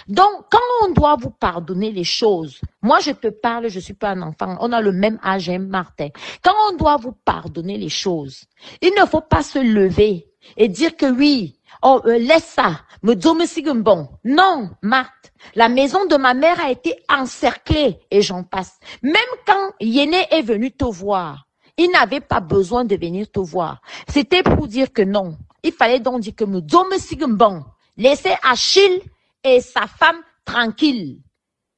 Donc, quand on doit vous pardonner les choses, moi je te parle, je suis pas un enfant, on a le même âge, hein, Martin. Quand on doit vous pardonner les choses, il ne faut pas se lever et dire que oui, oh, laisse ça, me bon. Non, Marthe, la maison de ma mère a été encerclée et j'en passe. Même quand Yéné est venu te voir, il n'avait pas besoin de venir te voir. C'était pour dire que non. Il fallait donc dire que me bon. Laissez Achille et sa femme tranquille.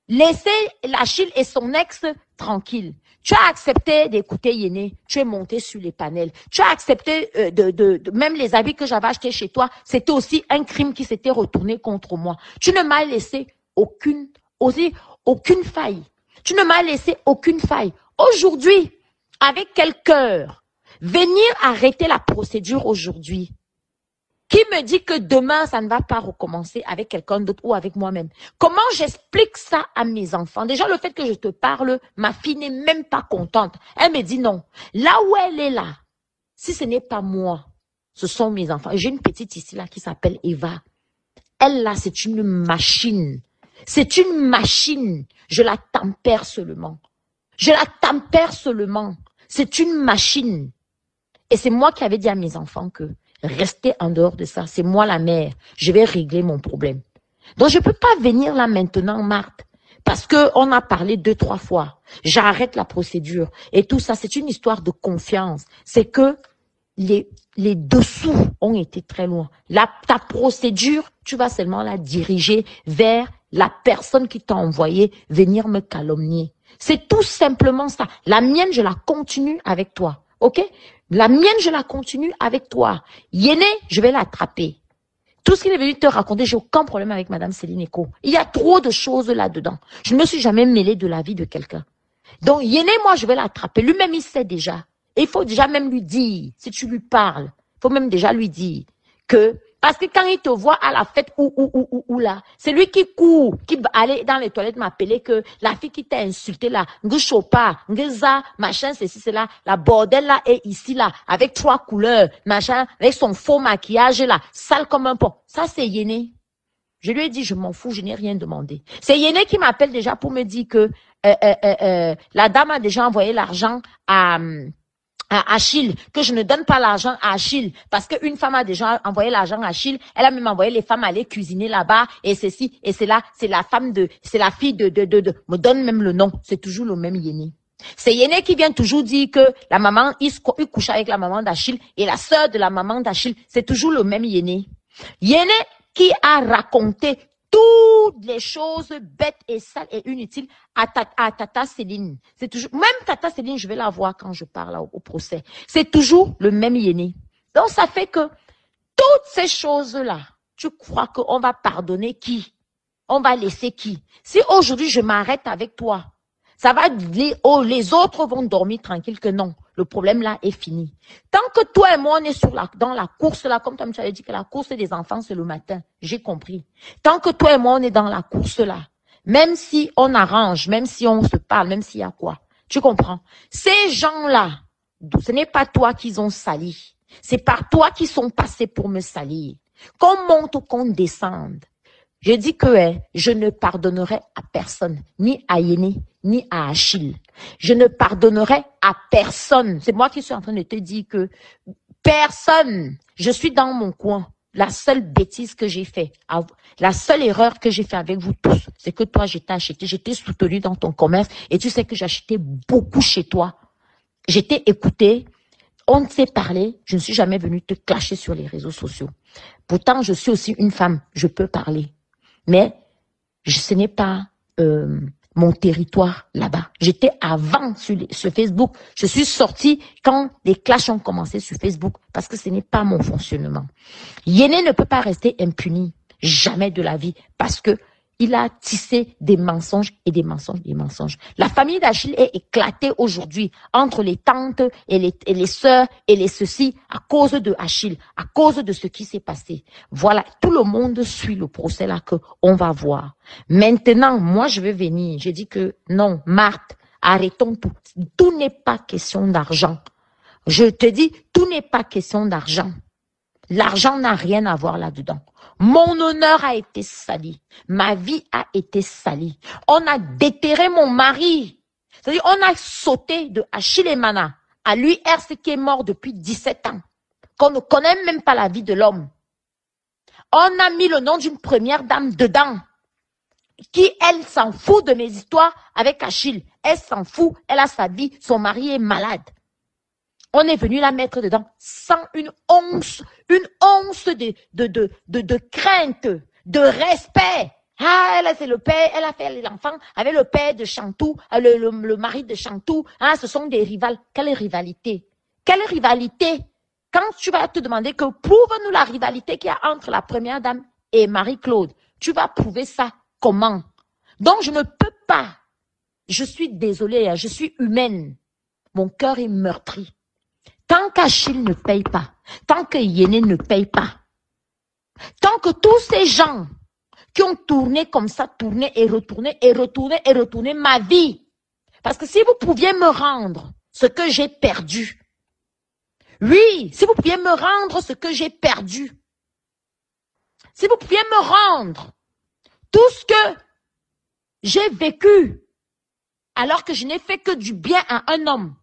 Laissez Achille et son ex tranquille. Tu as accepté d'écouter Yéné, tu es monté sur les panels. Tu as accepté même les habits que j'avais achetés chez toi, c'était aussi un crime qui s'était retourné contre moi. Tu ne m'as laissé aucune faille. Tu ne m'as laissé aucune faille. Aujourd'hui, avec quel cœur venir arrêter la procédure aujourd'hui? Qui me dit que demain, ça ne va pas recommencer avec quelqu'un d'autre ou avec moi-même? Comment j'explique ça à mes enfants? Déjà, le fait que je te parle, ma fille n'est même pas contente. Elle me dit non. Là où elle est là, si ce n'est pas moi, ce sont mes enfants. J'ai une petite ici là qui s'appelle Eva. Elle là, c'est une machine. C'est une machine. Je la tempère seulement. Je la tempère seulement. C'est une machine. Et c'est moi qui avais dit à mes enfants que restez en dehors de ça. C'est moi la mère. Je vais régler mon problème. Donc, je ne peux pas venir là maintenant, Marthe, parce qu'on a parlé 2-3 fois. J'arrête la procédure. Et tout ça, c'est une histoire de confiance. C'est que les dessous ont été très loin. Ta procédure, tu vas seulement la diriger vers la personne qui t'a envoyé venir me calomnier. C'est tout simplement ça. La mienne, je la continue avec toi. OK? La mienne, je la continue avec toi. Yéné, je vais l'attraper. Tout ce qu'il est venu te raconter, j'ai aucun problème avec Madame Céline Eco. Il y a trop de choses là-dedans. Je ne me suis jamais mêlée de la vie de quelqu'un. Donc, Yéné, moi, je vais l'attraper. Lui-même, il sait déjà. Et il faut déjà même lui dire, si tu lui parles, il faut même déjà lui dire que, parce que quand il te voit à la fête ou là, c'est lui qui court, qui va aller dans les toilettes m'appeler que la fille qui t'a insulté là, Nguchopa, Ngeza, machin, ceci, cela, la bordel là est ici là, avec 3 couleurs, machin, avec son faux maquillage là, sale comme un pont. Ça, c'est Yéné. Je lui ai dit, je m'en fous, je n'ai rien demandé. C'est Yéné qui m'appelle déjà pour me dire que la dame a déjà envoyé l'argent à Achille, que je ne donne pas l'argent à Achille, parce qu'une femme a déjà envoyé l'argent à Achille, elle a même envoyé les femmes aller cuisiner là-bas, et ceci, et c'est là, c'est la fille me donne même le nom, c'est toujours le même Yéné. C'est Yéné qui vient toujours dire que la maman, il couche avec la maman d'Achille, et la sœur de la maman d'Achille, c'est toujours le même Yéné. Yéné qui a raconté toutes les choses bêtes et sales et inutiles à Tata Céline. C'est toujours, même Tata Céline, je vais la voir quand je parle au procès. C'est toujours le même Yéné. Donc, ça fait que toutes ces choses-là, tu crois qu'on va pardonner qui? On va laisser qui? Si aujourd'hui je m'arrête avec toi, ça va dire, oh, les autres vont dormir tranquille, que non. Le problème là est fini. Tant que toi et moi, on est dans la course là, comme tu avais dit que la course des enfants, c'est le matin. J'ai compris. Tant que toi et moi, on est dans la course là, même si on arrange, même si on se parle, même s'il y a quoi. Tu comprends? Ces gens-là, ce n'est pas toi qu'ils ont sali. C'est par toi qu'ils sont passés pour me salir. Qu'on monte ou qu'on descende. Je dis que je ne pardonnerai à personne, ni à Yéné, ni à Achille. Je ne pardonnerai à personne. C'est moi qui suis en train de te dire que personne, je suis dans mon coin. La seule bêtise que j'ai fait, la seule erreur que j'ai fait avec vous tous, c'est que toi, j'étais acheté, j'étais soutenu dans ton commerce et tu sais que j'achetais beaucoup chez toi. J'étais écouté. On s'est parlé, je ne suis jamais venue te clasher sur les réseaux sociaux. Pourtant, je suis aussi une femme, je peux parler. Mais ce n'est pas mon territoire là-bas. J'étais avant sur Facebook. Je suis sortie quand les clashs ont commencé sur Facebook parce que ce n'est pas mon fonctionnement. Yéné ne peut pas rester impuni, jamais de la vie, parce que il a tissé des mensonges et des mensonges, des mensonges. La famille d'Achille est éclatée aujourd'hui entre les tantes et les sœurs et les ceci à cause de Achille, à cause de ce qui s'est passé. Voilà, tout le monde suit le procès là que on va voir. Maintenant, moi je vais venir. J'ai dit que non, Marthe, arrêtons tout. Tout n'est pas question d'argent. Je te dis, tout n'est pas question d'argent. L'argent n'a rien à voir là-dedans. Mon honneur a été sali. Ma vie a été salie. On a déterré mon mari. C'est-à-dire, on a sauté de Achille et Mana à lui, RC, qui est mort depuis 17 ans. Qu'on ne connaît même pas la vie de l'homme. On a mis le nom d'une première dame dedans. Qui, elle, s'en fout de mes histoires avec Achille. Elle s'en fout. Elle a sa vie. Son mari est malade. On est venu la mettre dedans sans une once de crainte, de respect. Ah, elle, c'est le père, elle a fait l'enfant avec le père de Chantou, le mari de Chantou. Ah, ce sont des rivales. Quelle rivalité? Quelle rivalité? Quand tu vas te demander que prouve-nous la rivalité qu'il y a entre la première dame et Marie-Claude, tu vas prouver ça comment? Donc, je ne peux pas. Je suis désolée, je suis humaine. Mon cœur est meurtri. Tant qu'Achille ne paye pas, tant que Yéné ne paye pas, tant que tous ces gens qui ont tourné comme ça, tourné et retourné et retourné et retourné ma vie, parce que si vous pouviez me rendre ce que j'ai perdu, oui, si vous pouviez me rendre ce que j'ai perdu, si vous pouviez me rendre tout ce que j'ai vécu, alors que je n'ai fait que du bien à un homme,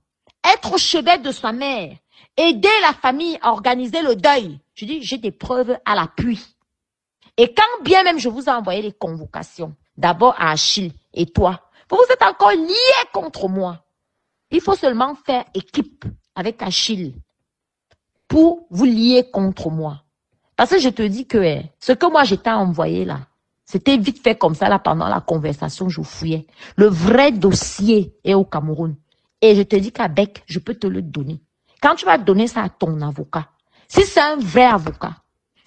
être au chevet de sa mère, aider la famille à organiser le deuil. Je dis, j'ai des preuves à l'appui. Et quand bien même je vous ai envoyé les convocations, d'abord à Achille et toi, vous êtes encore liés contre moi. Il faut seulement faire équipe avec Achille pour vous lier contre moi. Parce que je te dis que ce que moi j'étais envoyé là, c'était vite fait comme ça là pendant la conversation, je fouillais. Le vrai dossier est au Cameroun. Et je te dis qu'avec, je peux te le donner. Quand tu vas donner ça à ton avocat, si c'est un vrai avocat,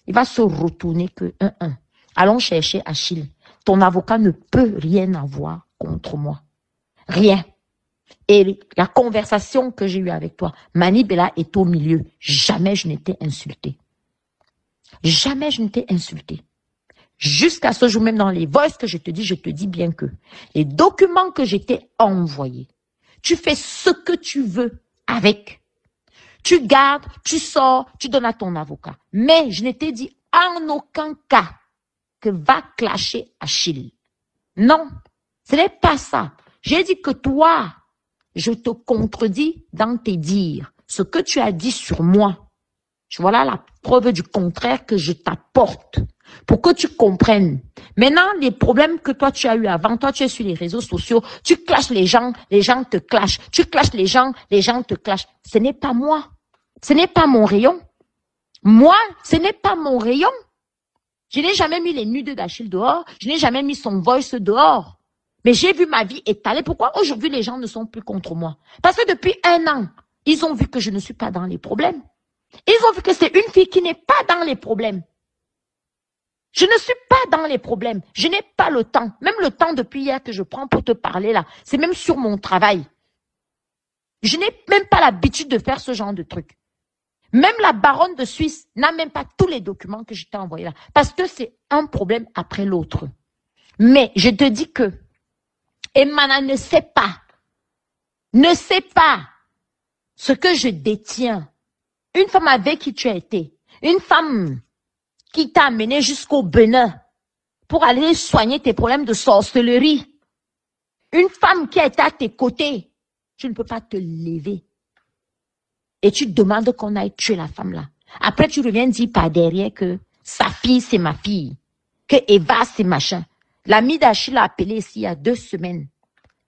il va se retourner que allons chercher Achille. Ton avocat ne peut rien avoir contre moi. Rien. Et la conversation que j'ai eue avec toi, Mani Bella est au milieu. Jamais je n'étais insultée. Jamais je n'étais insultée. Jusqu'à ce jour, même dans les voices que je te dis bien que les documents que j'étais envoyés, tu fais ce que tu veux avec. Tu gardes, tu sors, tu donnes à ton avocat. Mais je n'étais dit en aucun cas que va clasher Achille. Non, ce n'est pas ça. J'ai dit que toi, je te contredis dans tes dires. Ce que tu as dit sur moi, voilà la preuve du contraire que je t'apporte pour que tu comprennes. Maintenant, les problèmes que toi tu as eu avant, toi tu es sur les réseaux sociaux, tu clashes les gens te clashent. Tu clashes les gens te clashent. Ce n'est pas moi. Ce n'est pas mon rayon. Moi, ce n'est pas mon rayon. Je n'ai jamais mis les nudes d'Achille dehors. Je n'ai jamais mis son voice dehors. Mais j'ai vu ma vie étalée. Pourquoi aujourd'hui les gens ne sont plus contre moi? Parce que depuis 1 an, ils ont vu que je ne suis pas dans les problèmes. Ils ont vu que c'est une fille qui n'est pas dans les problèmes. Je ne suis pas dans les problèmes. Je n'ai pas le temps. Même le temps depuis hier que je prends pour te parler là, c'est même sur mon travail. Je n'ai même pas l'habitude de faire ce genre de truc. Même la baronne de Suisse n'a même pas tous les documents que je t'ai envoyés là. Parce que c'est un problème après l'autre. Mais je te dis que Emana ne sait pas ce que je détiens. Une femme avec qui tu as été. Une femme qui t'a amené jusqu'au Bénin pour aller soigner tes problèmes de sorcellerie. Une femme qui a été à tes côtés. Tu ne peux pas te lever. Et tu demandes qu'on aille tuer la femme là. Après, tu reviens dire par derrière que sa fille, c'est ma fille. Que Eva, c'est machin. L'ami d'Achille l'a appelé ici il y a 2 semaines.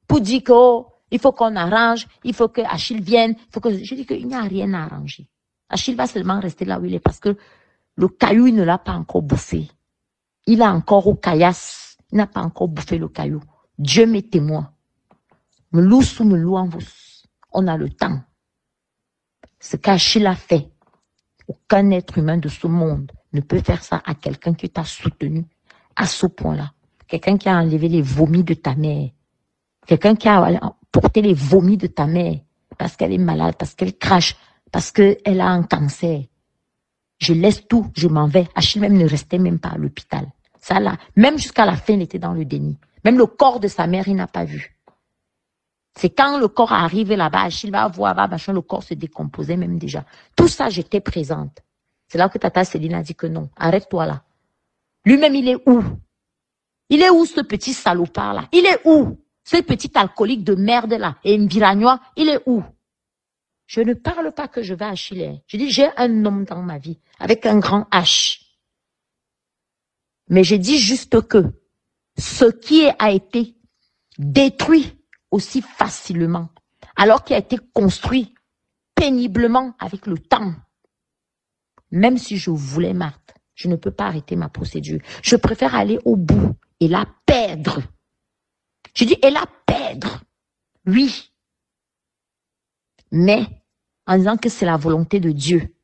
Pour dire que, oh, il faut qu'on arrange, il faut que Achille vienne. Je dis qu'il n'y a rien à arranger. Achille va seulement rester là où il est parce que le caillou, il ne l'a pas encore bouffé. Il a encore au caillasse. Il n'a pas encore bouffé le caillou. Dieu m'est témoin. Me loue sous me loue en vous. On a le temps. Ce qu'Achille a fait, aucun être humain de ce monde ne peut faire ça à quelqu'un qui t'a soutenu à ce point-là. Quelqu'un qui a enlevé les vomis de ta mère. Quelqu'un qui a porté les vomis de ta mère parce qu'elle est malade, parce qu'elle crache, parce qu'elle a un cancer. Je laisse tout, je m'en vais. Achille même ne restait même pas à l'hôpital. Ça là, même jusqu'à la fin, il était dans le déni. Même le corps de sa mère, il n'a pas vu. C'est quand le corps arrive là-bas, Achille va voir, machin, le corps se décomposait même déjà. Tout ça, j'étais présente. C'est là que Tata Céline a dit que non. Arrête-toi là. Lui-même, il est où? Il est où ce petit salopard là? Il est où? Ce petit alcoolique de merde là, et Mbiragnois, il est où? Je ne parle pas que je vais à Chili. Je dis, j'ai un homme dans ma vie, avec un grand H. Mais je dis juste que ce qui a été détruit aussi facilement, alors qu'il a été construit péniblement avec le temps, même si je voulais, Marthe, je ne peux pas arrêter ma procédure. Je préfère aller au bout et la perdre. Je dis, et la perdre. Oui. Mais, en disant que c'est la volonté de Dieu.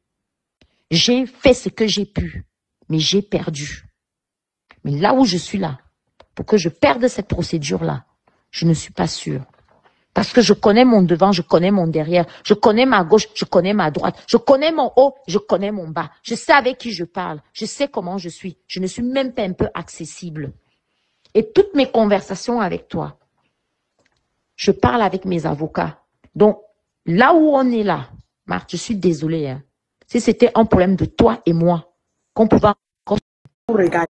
J'ai fait ce que j'ai pu, mais j'ai perdu. Mais là où je suis là, pour que je perde cette procédure-là, je ne suis pas sûre. Parce que je connais mon devant, je connais mon derrière, je connais ma gauche, je connais ma droite, je connais mon haut, je connais mon bas. Je sais avec qui je parle, je sais comment je suis. Je ne suis même pas un peu accessible. Et toutes mes conversations avec toi, je parle avec mes avocats. Donc, là où on est là, Marthe, je suis désolée. Hein. Si c'était un problème de toi et moi, qu'on pouvait... Regarde.